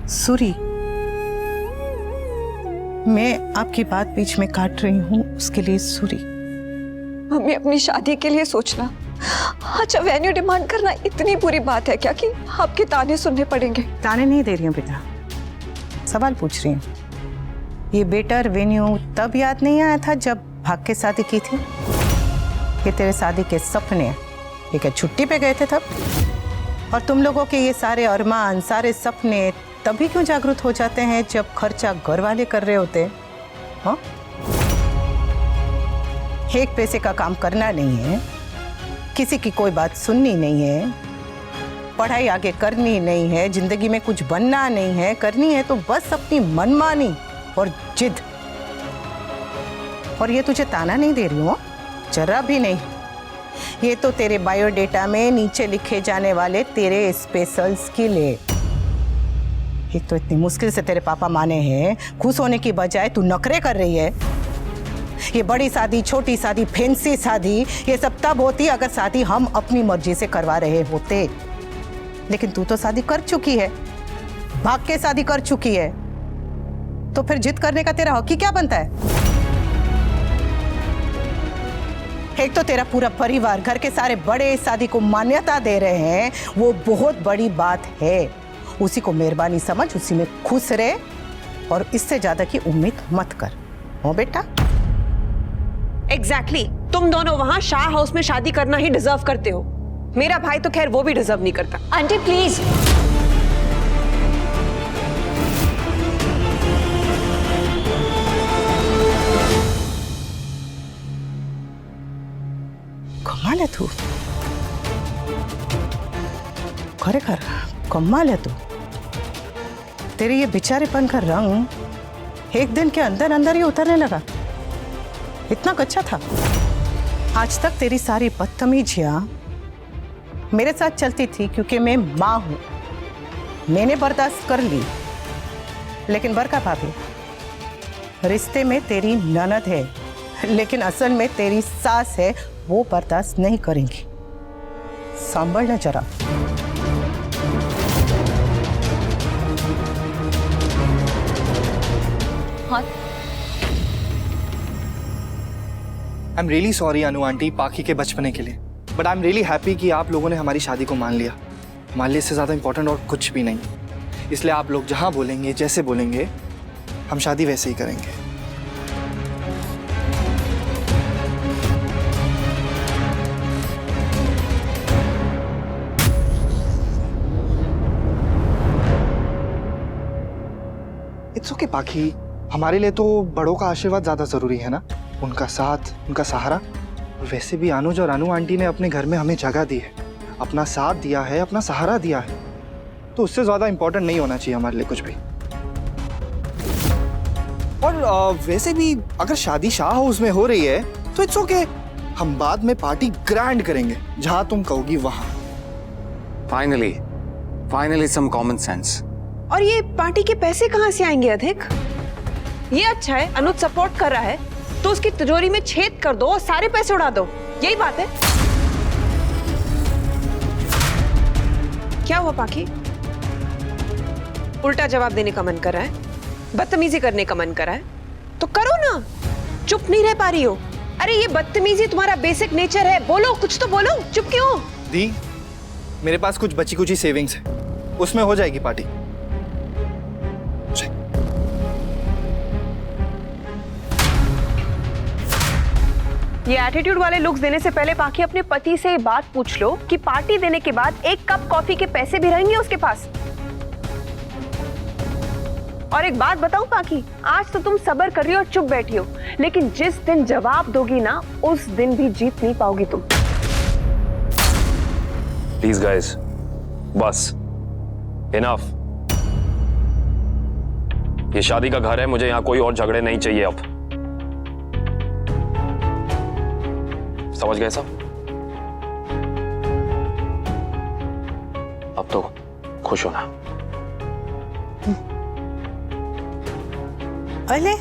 सूरी, मैं आपकी बात बीच में काट रही हूँ, उसके लिए सूरी। मम्मी, अपनी शादी के लिए सोचना, अच्छा वेन्यू डिमांड करना इतनी बुरी बात है क्या कि आपके ताने सुनने पड़ेंगे? ताने नहीं दे रही हूँ बेटा, सवाल पूछ रही हूँ। ये बेटर वेन्यू तब याद नहीं आया था जब भाग के शादी की थी? ये तेरे शादी के सपने, ये क्या छुट्टी पे गए थे तब? और तुम लोगों के ये सारे अरमान, सारे सपने तभी क्यों जागृत हो जाते हैं जब खर्चा घर वाले कर रहे होते हैं? हाँ, एक पैसे का काम करना नहीं है, किसी की कोई बात सुननी नहीं है, पढ़ाई आगे करनी नहीं है, जिंदगी में कुछ बनना नहीं है, करनी है तो बस अपनी मनमानी और जिद। और ये तुझे ताना नहीं दे रही हूँ, जरा भी नहीं। ये तो तेरे बायोडेटा में नीचे लिखे जाने वाले तेरे स्पेशल स्किल है। एक तो इतनी मुश्किल से तेरे पापा माने हैं, खुश होने की बजाय तू नखरे कर रही है। ये बड़ी शादी, छोटी शादी, फैंसी शादी, ये सब तब होती अगर शादी हम अपनी मर्जी से करवा रहे होते। लेकिन तू तो शादी कर चुकी है, भाग के शादी कर चुकी है, तो फिर जिद करने का तेरा हक ही क्या बनता है? एक तो तेरा पूरा परिवार, घर के सारे बड़े इस शादी को मान्यता दे रहे हैं, वो बहुत बड़ी बात है। उसी को मेहरबानी समझ, उसी में खुश रहे और इससे ज्यादा की उम्मीद मत कर। हो बेटा? एग्जैक्टली, तुम दोनों वहां शाह हाउस में शादी करना ही डिजर्व करते हो। मेरा भाई तो खैर वो भी डिजर्व नहीं करता। Aunty please. कमाल है तू, खरेखर कमाल है तू। तेरे ये बेचारेपन का रंग एक दिन के अंदर अंदर ही उतरने लगा। इतना कच्चा था। आज तक तेरी सारी बदतमीजियां मेरे साथ चलती थी क्योंकि मैं माँ हूं, मैंने बर्दाश्त कर ली। लेकिन बरका भाभी, रिश्ते में तेरी ननद है, लेकिन असल में तेरी सास है, वो बर्दाश्त नहीं करेंगी। संभलना जरा। हाँ, I am really sorry Anu aunty पाखी के बचपने के लिए, but I am really happy कि आप लोगों ने हमारी शादी को मान लिया। मान लिया, इससे ज़्यादा इंपॉर्टेंट और कुछ भी नहीं। इसलिए आप लोग जहाँ बोलेंगे, जैसे बोलेंगे, हम शादी वैसे ही करेंगे। इट्स ओके पाखी, हमारे लिए तो बड़ों का आशीर्वाद ज़्यादा ज़रूरी है ना, उनका साथ, उनका सहारा। और वैसे भी अनुज और अनु आंटी ने अपने घर में हमें जगह दी है, अपना साथ दिया है, अपना सहारा दिया है, तो उससे ज़्यादा इंपॉर्टेंट नहीं होना चाहिए हमारे लिए कुछ भी। और वैसे भी अगर शादी शाह हाउस में हो रही है तो इट्स ओके, हम बाद में पार्टी ग्रैंड करेंगे, जहाँ तुम कहोगी वहाँ। Finally some common sense. और ये पार्टी के पैसे कहाँ से आएंगे अधिक? ये अच्छा है, अनुज सपोर्ट कर रहा है तो उसकी तिजोरी में छेद कर दो और सारे पैसे उड़ा दो, यही बात है। क्या हुआ पाखी? उल्टा जवाब देने का मन कर रहा है, बदतमीजी करने का मन कर रहा है, तो करो ना, चुप नहीं रह पा रही हो। अरे ये बदतमीजी तुम्हारा बेसिक नेचर है, बोलो, कुछ तो बोलो, चुप क्यों? दी, मेरे पास कुछ बची कुची सेविंग्स है, उसमें हो जाएगी पार्टी। ये एटीट्यूड वाले लुक्स देने से पहले पाखी अपने पति से ये बात पूछ लो कि पार्टी देने के बाद एक कप कॉफी के पैसे भी रहेंगे उसके पास। और एक बात बताऊं पाखी, आज तो तुम सब्र कर रही हो और चुप बैठी हो, लेकिन जिस दिन जवाब दोगी ना, उस दिन भी जीत नहीं पाओगी तुम। प्लीज गाइस, बस इनफ। ये शादी का घर है, मुझे यहाँ कोई और झगड़े नहीं चाहिए अब। समझ गए सब? अब तो खुश होना। अरे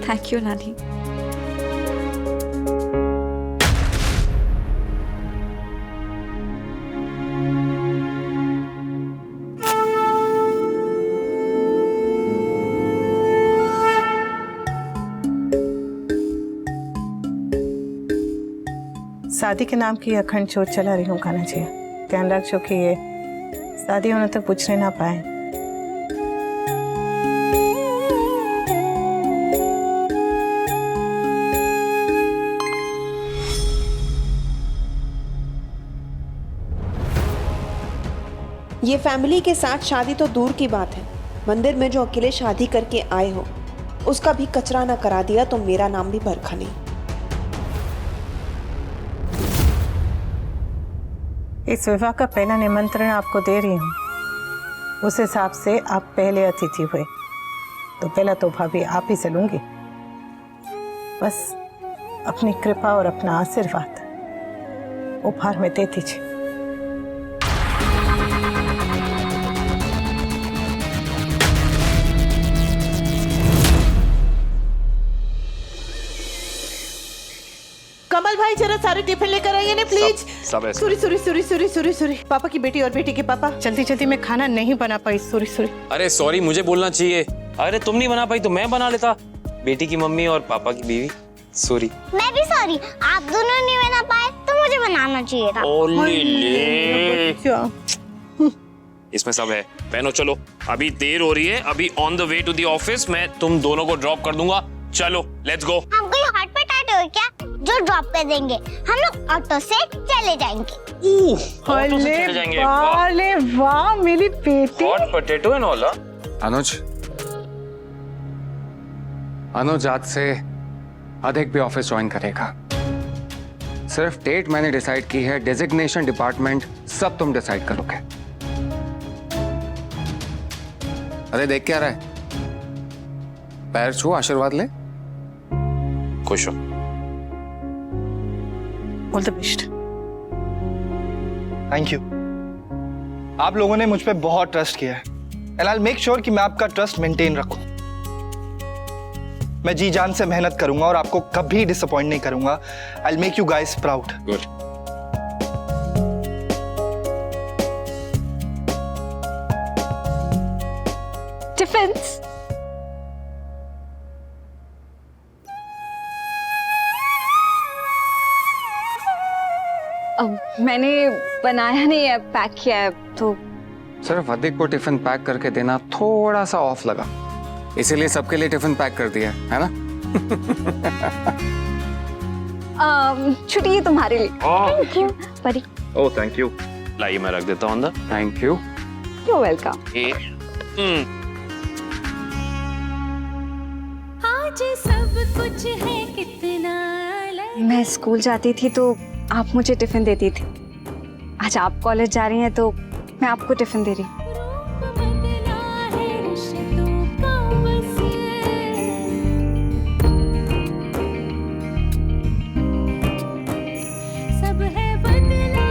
थैंक यू नानी। शादी के नाम की अखंड चोट चला रही हूँ कान्हा जी। ध्यान रखो कि ये शादी होने तक पूछने ना पाए। ये फैमिली के साथ शादी तो दूर की बात है, मंदिर में जो अकेले शादी करके आए हो उसका भी कचरा ना करा दिया तो मेरा नाम भी बरखा नहीं। इस विवाह का पहला निमंत्रण आपको दे रही हूँ, उस हिसाब से आप पहले अतिथि हुए, तो पहला तोहफा भी आप ही से लूंगी। बस अपनी कृपा और अपना आशीर्वाद उपहार में दे दीजिए। कमल भाई जरा सारे टिफिन लेकर आइए ना प्लीज। सब ऐसे। सॉरी पापा की बेटी और बेटी के पापा। जल्दी जल्दी मैं खाना नहीं बना पाई, सॉरी। अरे सॉरी, मुझे बोलना चाहिए। अरे तुम नहीं बना पाई तो मैं बना लेता। बेटी की मम्मी और पापा की बीवी, सॉरी। मैं भी सॉरी, आप दोनों नहीं बना पाए तो मुझे बनाना चाहिए था। इसमें सब है। पहनो, चलो, अभी देर हो रही है। अभी on the way to the office मैं तुम दोनों को ड्रॉप कर दूंगा। चलो लेट्स गो। हम कोई हॉट पोटैटो है क्या जो ड्रॉप पे देंगे? हम लोग ऑटो से चले जाएंगे। ऑटो से चले जाएंगे। अरे वाह मेरी बेटी। Hot potato and all. Anuj आज से अधिक भी ऑफिस ज्वाइन करेगा। सिर्फ डेट मैंने डिसाइड की है, डेजिग्नेशन डिपार्टमेंट सब तुम डिसाइड करोगे। अरे देख क्या रहा है, पैर छू, आशीर्वाद ले। खुश हो। All the best. Thank you. आप लोगों ने मुझ पे बहुत ट्रस्ट किया है and I will make sure कि मैं आपका ट्रस्ट मेंटेन रखूं। मैं जी जान से मेहनत करूंगा और आपको कभी डिसअपॉइंट नहीं करूंगा। I will make you guys proud. Good. Tiffins. मैंने बनाया नहीं है, पैक किया है तो। सिर्फ अधिक को टिफिन पैक करके देना थोड़ा सा ऑफ लगा, इसीलिए सबके लिए टिफिन पैक कर दिया है ना। छुट्टी ये तुम्हारे लिए। थैंक यू परी। Oh thank you. लाइए मैं रख देता हूँ अंदर। Thank you. You welcome. आज सब कुछ है कितना अलग। मैं स्कूल जाती थी तो आप मुझे टिफिन देती थी। आज आप कॉलेज जा रही हैं तो मैं आपको टिफिन दे रही हूँ। बदला है रिश्तों का बस। सब है बदला,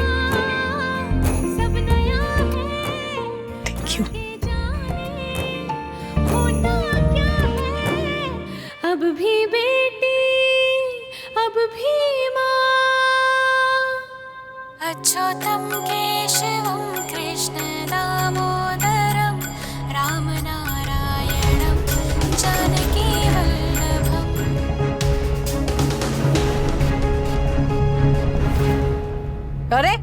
सब नया है। Thank you. होता क्या है, अब भी बेटी, अब भी माँ। अच्युतं केशवं कृष्ण दामोदरं रामनारायणं जानकी वल्लभम्। अरे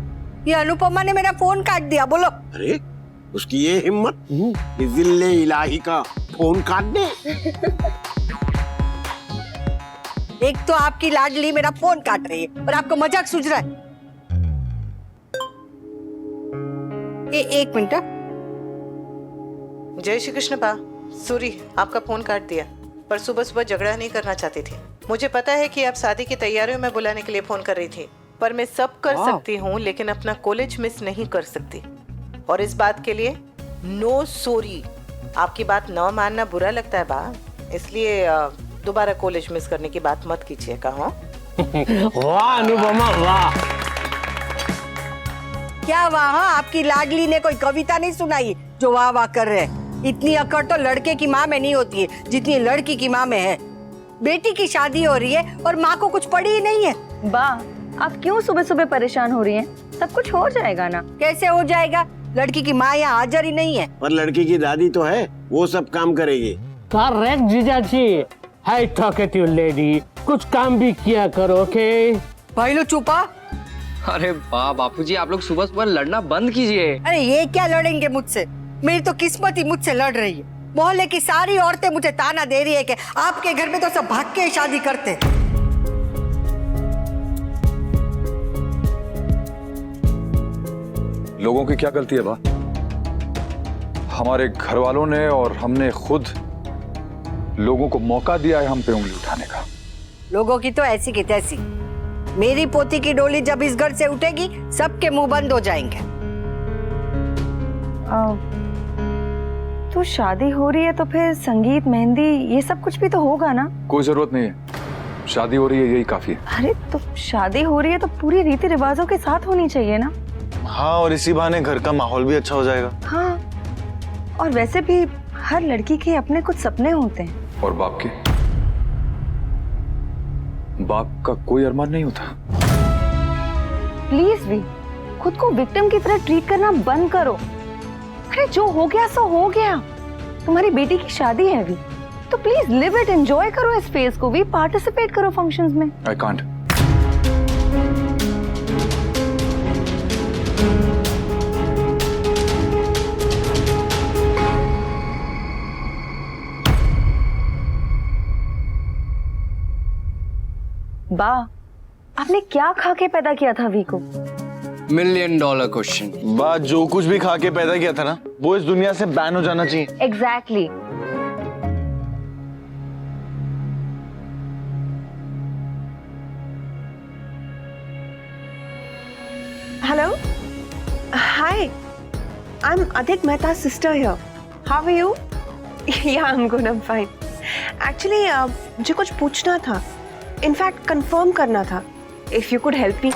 ये अनुपमा ने मेरा फोन काट दिया, बोलो। अरे उसकी ये हिम्मत कि जिल्ले इलाही का फोन काट दे। एक तो आपकी लाडली मेरा फोन काट रही है और आपको मजाक सूझ रहा है। एक मिनट। जय श्री कृष्ण बा। सॉरी आपका फोन काट दिया, पर सुबह सुबह झगड़ा नहीं करना चाहती थी। मुझे पता है कि आप शादी की तैयारियों में बुलाने के लिए फोन कर रही थी, पर मैं सब कर सकती हूँ लेकिन अपना कॉलेज मिस नहीं कर सकती। और इस बात के लिए नो सॉरी। आपकी बात न मानना बुरा लगता है बा, इसलिए दोबारा कॉलेज मिस करने की बात मत कीजिएगा। हाँ वाह अनुपमा वाह। क्या वाह, आपकी लाडली ने कोई कविता नहीं सुनाई जो वाह वाह कर रहे। इतनी अकड़ तो लड़के की माँ में नहीं होती है जितनी लड़की की माँ में है। बेटी की शादी हो रही है और माँ को कुछ पड़ी ही नहीं है। बा, आप क्यों सुबह सुबह परेशान हो रही हैं? सब कुछ हो जाएगा ना। कैसे हो जाएगा? लड़की की माँ यहाँ हाजिर ही नहीं है। पर लड़की की दादी तो है, वो सब काम करेगी। करेक्ट जीजाजी। हाय टॉकेटिव लेडी, कुछ काम भी किया करो। ओके भाई लो चुपा, अरे वाह बापूजी, आप लोग सुबह सुबह लड़ना बंद कीजिए। अरे ये क्या लड़ेंगे मुझसे, मेरी तो किस्मत ही मुझसे लड़ रही है। मोहल्ले की सारी औरतें मुझे ताना दे रही है कि आपके घर में तो सब भाग के शादी करते हैं। लोगों की क्या गलती है बा? हमारे घर वालों ने और हमने खुद लोगों को मौका दिया है हम पे उंगली उठाने का। लोगों की तो ऐसी की तैसी। मेरी पोती की डोली जब इस घर से उठेगी सबके मुंह बंद हो जाएंगे। तो शादी हो रही है तो फिर संगीत, मेहंदी, ये सब कुछ भी तो होगा ना? कोई जरूरत नहीं है, शादी हो रही है यही काफी है। अरे तो शादी हो रही है तो पूरी रीति रिवाजों के साथ होनी चाहिए ना? हाँ, और इसी बहाने घर का माहौल भी अच्छा हो जाएगा। हाँ, और वैसे भी हर लड़की के अपने कुछ सपने होते हैं। और बाप के? बाप का कोई अरमान नहीं होता? प्लीज भी खुद को विक्टिम की तरह ट्रीट करना बंद करो। अरे जो हो गया सो हो गया। तुम्हारी बेटी की शादी है अभी, तो प्लीज लिव इट, एंजॉय करो इस फेज को भी, पार्टिसिपेट करो फंक्शंस में। I can't. बा, आपने क्या खा के पैदा किया था वी को? $1 million क्वेश्चन। बात जो कुछ भी खा के पैदा किया था ना, वो इस दुनिया से बैन हो जाना चाहिए। Exactly. Hello. Hi. I'm Adhik Mehta's sister here. How are you? Yeah, I'm good. I'm fine. Actually, मुझे कुछ पूछना था. In fact, confirm करना था. If you could help me.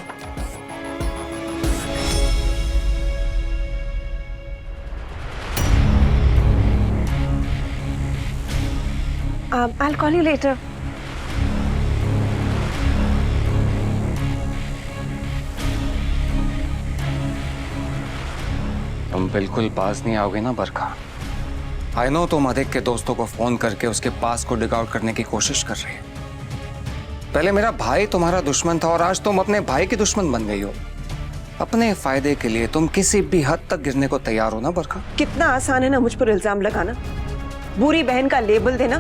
I'll call you later. तुम बिल्कुल पास नहीं आओगे ना बरखा। आई नो तुम अधिक के दोस्तों को फोन करके उसके पास को डिग आउट करने की कोशिश कर रहे हो। पहले मेरा भाई तुम्हारा दुश्मन था और आज तुम अपने भाई की दुश्मन बन गई हो। अपने फायदे के लिए तुम किसी भी हद तक गिरने को तैयार हो ना बरखा? कितना आसान है ना मुझ पर इल्जाम लगाना, बुरी बहन का लेबल देना।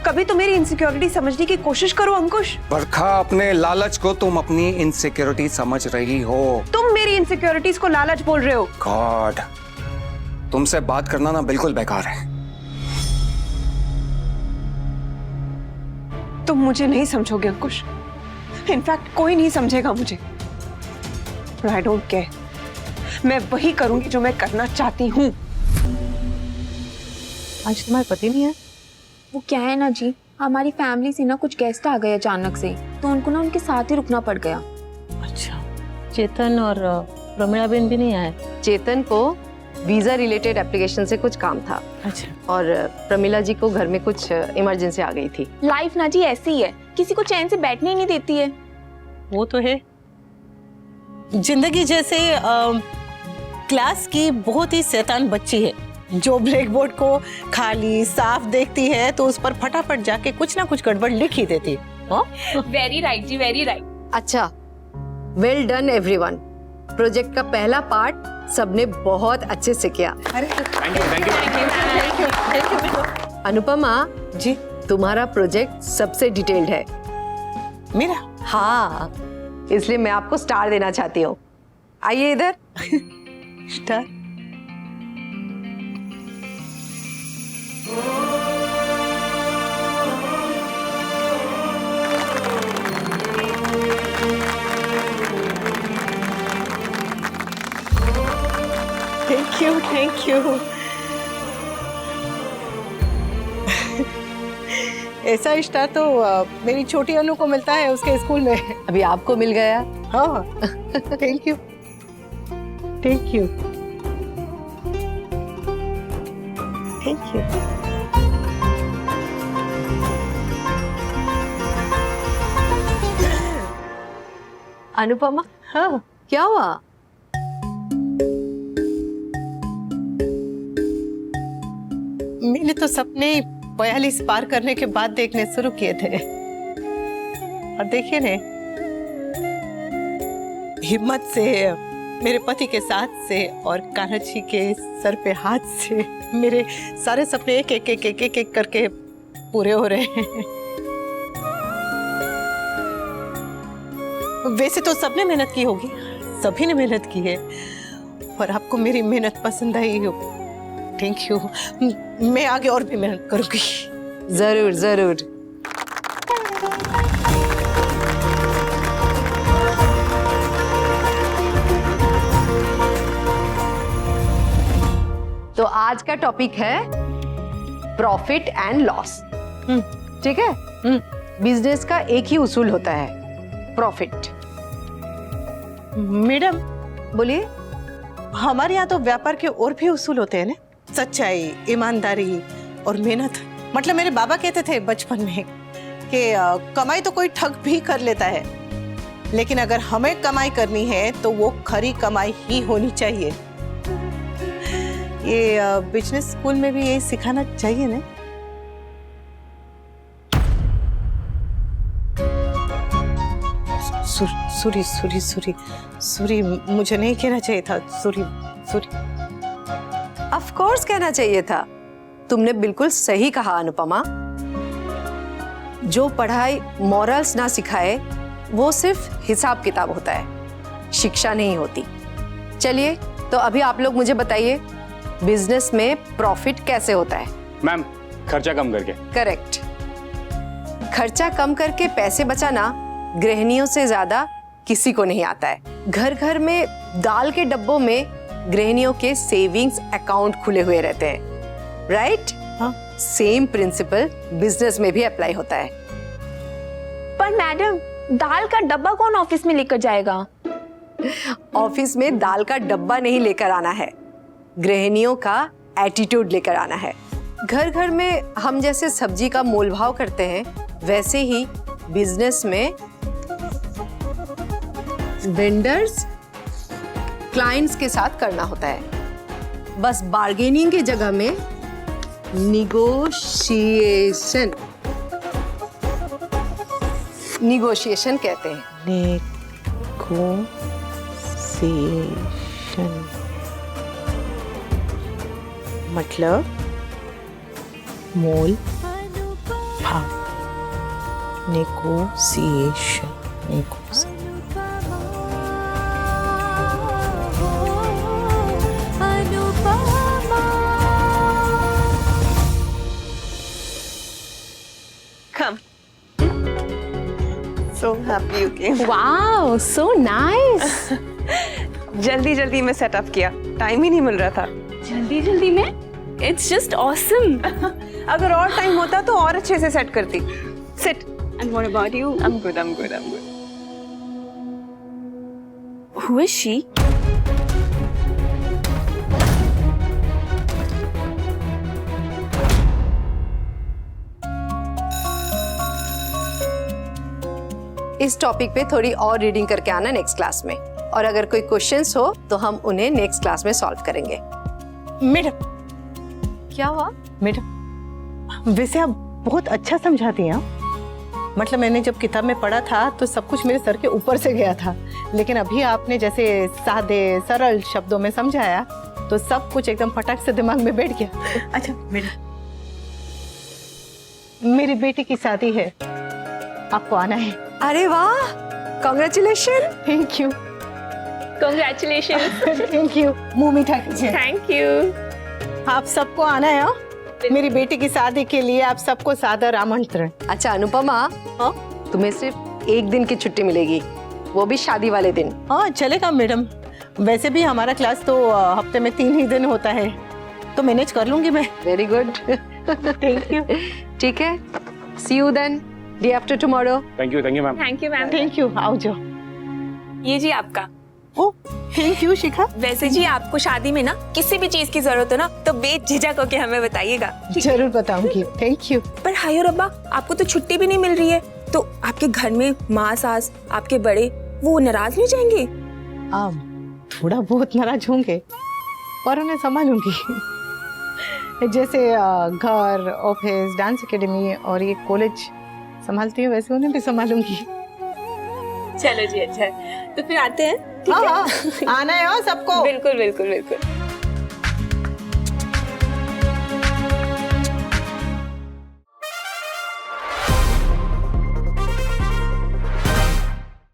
कभी तो मेरी इनसिक्योरिटी समझने की कोशिश करो अंकुश। बरखा, अपने लालच को तुम अपनी इनसिक्योरिटी समझ रही हो। तुम मेरी इनसिक्योरिटीज को लालच बोल रहे हो। गॉड, तुमसे बात करना ना बिल्कुल बेकार है। तुम मुझे नहीं समझोगे अंकुश। इनफैक्ट कोई नहीं समझेगा मुझे। I don't care. मैं वही करूंगी जो मैं करना चाहती हूँ। आज तुम्हारे पति नहीं है? वो क्या है ना जी, हमारी फैमिली से ना कुछ गेस्ट आ गए अचानक से, तो उनको ना उनके साथ ही रुकना पड़ गया। अच्छा, चेतन और प्रमिला बेन भी नहीं आए? चेतन को वीजा रिलेटेड एप्लीकेशन से कुछ काम था। अच्छा। और प्रमिला जी को घर में कुछ इमरजेंसी आ गई थी। लाइफ ना जी ऐसी ही है, किसी को चैन से बैठने ही नहीं देती है। वो तो है। जिंदगी जैसे क्लास की बहुत ही शैतान बच्ची है, जो ब्लैक बोर्ड को खाली साफ देखती है तो उस पर फटाफट जाके कुछ ना कुछ गड़बड़ लिख ही देती है। वेरी राइट जी, वेरी राइट। अच्छा, वेल डन एवरीवन। प्रोजेक्ट का पहला पार्ट सबने बहुत अच्छे से किया। अनुपमा जी, तुम्हारा प्रोजेक्ट सबसे डिटेल्ड है। मेरा? हाँ, इसलिए मैं आपको स्टार देना चाहती हूँ। आइए इधर। स्टार? Thank you. ऐसा स्टार तो मेरी छोटी अनु को मिलता है उसके स्कूल में। अभी आपको मिल गया। हाँ, thank you. Thank you. Thank you. Anupama, हाँ, क्या हुआ? मैंने तो सपने 42 पार करने के बाद देखने शुरू किए थे, और देखिए ने हिम्मत से, मेरे पति के साथ से और कान्हा जी के सर पे हाथ से मेरे सारे सपने एक एक एक एक एक, एक करके पूरे हो रहे हैं। वैसे तो सबने मेहनत की होगी, सभी ने मेहनत की है, और आपको मेरी मेहनत पसंद आई हो, थैंक यू। मैं आगे और भी मेहनत करूंगी। जरूर जरूर। तो आज का टॉपिक है प्रॉफिट एंड लॉस। ठीक है। बिजनेस का एक ही उसूल होता है, प्रॉफिट। मैडम बोलिए। हमारे यहाँ तो व्यापार के और भी उसूल होते हैं ना, सच्चाई, ईमानदारी और मेहनत। मतलब मेरे बाबा कहते थे बचपन में कि कमाई तो कोई ठग भी कर लेता है, लेकिन अगर हमें कमाई करनी है तो वो खरी कमाई ही होनी चाहिए। ये बिजनेस स्कूल में भी यही सिखाना चाहिए ना। सॉरी सॉरी सॉरी सॉरी, मुझे नहीं कहना चाहिए था, सॉरी सॉरी। ऑफ कोर्स कहना चाहिए था। तुमने बिल्कुल सही कहा अनुपमा। जो पढ़ाई मॉरल्स ना सिखाए वो सिर्फ हिसाब किताब होता है, शिक्षा नहीं होती। चलिए, तो अभी आप लोग मुझे बताइए बिजनेस में प्रॉफिट कैसे होता है? मैम, खर्चा कम करके। करेक्ट। खर्चा कम करके पैसे बचाना गृहिणियों से ज्यादा किसी को नहीं आता है। घर घर में दाल के डब्बों में गृहिणियों के सेविंग्स अकाउंट खुले हुए रहते हैं, राइट? हाँ। सेम प्रिंसिपल बिजनेस में भी अप्लाई होता है। पर मैडम, दाल का डब्बा कौन ऑफिस में लेकर जाएगा? ऑफिस में दाल का डब्बा नहीं लेकर आना है, गृहिणियों का एटीट्यूड लेकर आना है। घर घर में हम जैसे सब्जी का मोल भाव करते हैं, वैसे ही बिजनेस में वेंडर्स क्लाइंट्स के साथ करना होता है। बस बार्गेनिंग की जगह में निगोशिएशन कहते हैं। नेगोशिएशन मतलब मोल भाव। Negotiation. Come. So happy you came. Wow, so nice. जल्दी जल्दी में सेटअप किया, टाइम ही नहीं मिल रहा था। जल्दी जल्दी में? It's just awesome. अगर और टाइम होता तो और अच्छे से सेट करती। Sit. And what about you? I'm good. I'm good. I'm good. Who is she? इस टॉपिक पे थोड़ी और रीडिंग करके आना नेक्स्ट क्लास में, और अगर कोई क्वेश्चंस हो तो हम उन्हें नेक्स्ट क्लास में सॉल्व करेंगे। मैडम, क्या हुआ? मैडम, वैसे आप बहुत अच्छा समझाती हैं। मतलब मैंने जब किताब में पढ़ा था तो सब कुछ मेरे सर के ऊपर से गया था, लेकिन अभी आपने जैसे सादे सरल शब्दों में समझाया तो सब कुछ एकदम फटाक से दिमाग में बैठ गया। अच्छा मैडम, मेरी बेटी की शादी है, आपको आना है। अरे वाह, congratulation. Thank you. Congratulations. Thank you. मुंह मीठा कीजिए। Thank you. आप सबको आना है। हाँ? मेरी बेटी की शादी के लिए आप सबको सादर आमंत्रण। अच्छा अनुपमा, हाँ? तुम्हें सिर्फ एक दिन की छुट्टी मिलेगी, वो भी शादी वाले दिन। हाँ चलेगा मैडम, वैसे भी हमारा क्लास तो हफ्ते में 3 ही दिन होता है, तो मैनेज कर लूंगी मैं। Very good. Thank you. ठीक है, see you then day after tomorrow. Thank you ma'am. Thank you ma'am. Thank you. आओ जाओ। ये जी आपका। ओ थैंक यू शिखा। वैसे जी आपको शादी में ना किसी भी चीज की जरूरत हो ना तो बेझिझक होके हमें बताइएगा। जरूर बताऊंगी। Thank you. पर हायो रब्बा, आपको तो छुट्टी भी नहीं मिल रही है, तो आपके घर में माँ सास आपके बड़े वो नाराज नहीं जाएंगे? थोड़ा बहुत नाराज होंगे और उन्हें संभालूंगी। जैसे घर, ऑफिस, डांस एकेडमी और ये कॉलेज संभालती हूँ, वैसे उन्हें भी संभालूंगी। चलो जी, अच्छा है, तो फिर आते हैं। हाँ, आना है हो सबको। बिल्कुल बिल्कुल बिल्कुल।